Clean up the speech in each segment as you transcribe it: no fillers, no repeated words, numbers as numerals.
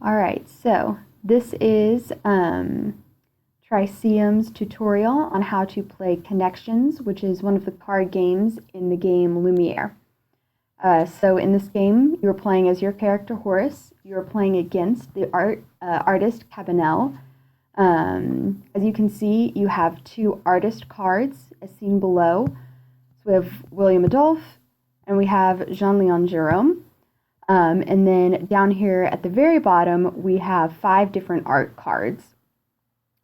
All right, so this is Triceum's tutorial on how to play Connections, which is one of the card games in the game Lumiere. So in this game, you're playing as your character Horace. You're playing against the artist Cabanel. As you can see, you have two artist cards as seen below. So we have William Adolphe and we have Jean-Léon Gérôme. And then down here at the very bottom, we have 5 different art cards.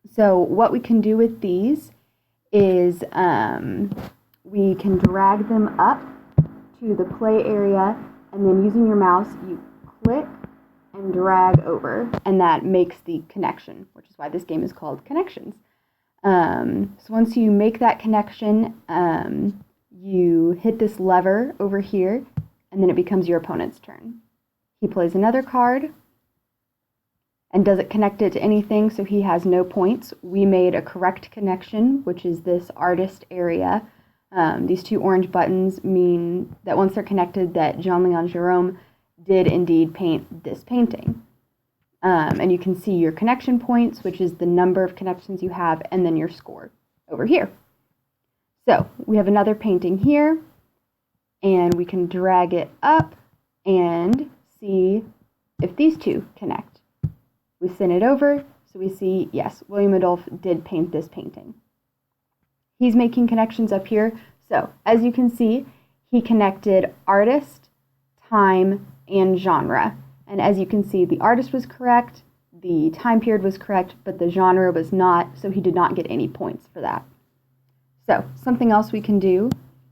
So what we can do with these is we can drag them up to the play area, and then using your mouse, you click and drag over, and that makes the connection, which is why this game is called Connections. So once you make that connection, you hit this lever over here, and then it becomes your opponent's turn. He plays another card and doesn't connect it to anything, so he has no points. We made a correct connection, which is this artist area. These 2 orange buttons mean that once they're connected, that Jean-Léon Gérôme did indeed paint this painting. And you can see your connection points, which is the number of connections you have, and then your score over here. So we have another painting here, and we can drag it up and see if these 2 connect. We send it over, so we see, yes, William Adolphe did paint this painting. He's making connections up here. So as you can see, he connected artist, time, and genre. And as you can see, the artist was correct, the time period was correct, but the genre was not, so he did not get any points for that. So something else we can do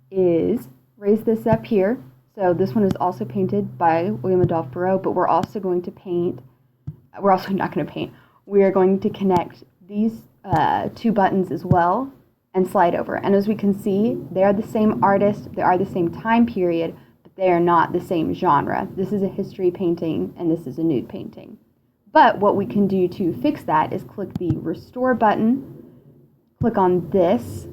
is raise this up here. So this one is also painted by William Adolphe Barrault, but we're not going to paint, we are going to connect these 2 buttons as well and slide over. And as we can see, they are the same artist, they are the same time period, but they are not the same genre. This is a history painting and this is a nude painting. But what we can do to fix that is click the restore button, click on this,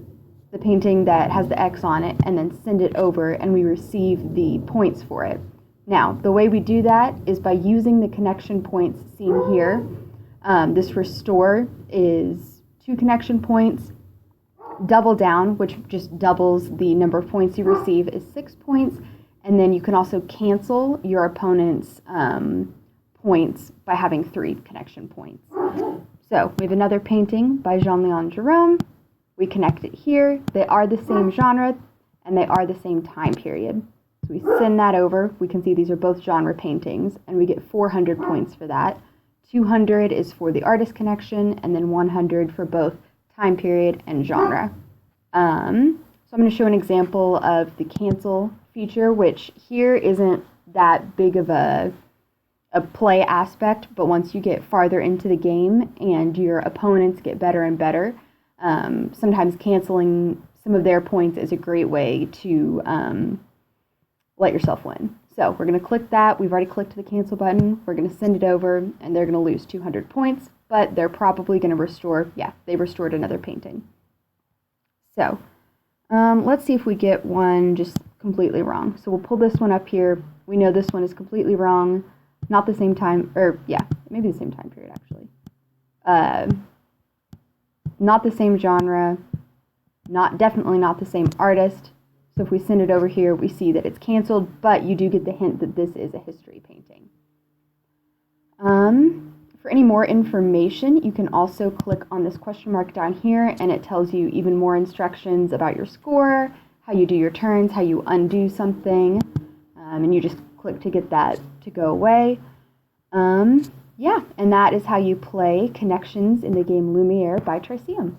the painting that has the X on it, and then send it over, and we receive the points for it. Now, the way we do that is by using the connection points seen here. This restore is 2 connection points. Double down, which just doubles the number of points you receive, is 6 points. And then you can also cancel your opponent's points by having 3 connection points. So we have another painting by Jean-Léon Gérôme. We connect it here. They are the same genre and they are the same time period. So we send that over. We can see these are both genre paintings, and we get 400 points for that. 200 is for the artist connection, and then 100 for both time period and genre. So I'm going to show an example of the cancel feature, which here isn't that big of a play aspect, but once you get farther into the game and your opponents get better and better, sometimes canceling some of their points is a great way to let yourself win. So we're going to click that. We've already clicked the cancel button. We're going to send it over, and they're going to lose 200 points, but they're probably going to restore, yeah, they restored another painting. So let's see if we get one just completely wrong. So we'll pull this one up here. We know this one is completely wrong. Not the same time, or yeah, maybe the same time period actually. Not the same genre, definitely not the same artist. So if we send it over here, we see that it's canceled, but you do get the hint that this is a history painting. For any more information, you can also click on this question mark down here, and it tells you even more instructions about your score, how you do your turns, how you undo something, and you just click to get that to go away. Yeah, and that is how you play Connections in the game Lumiere by Triceum.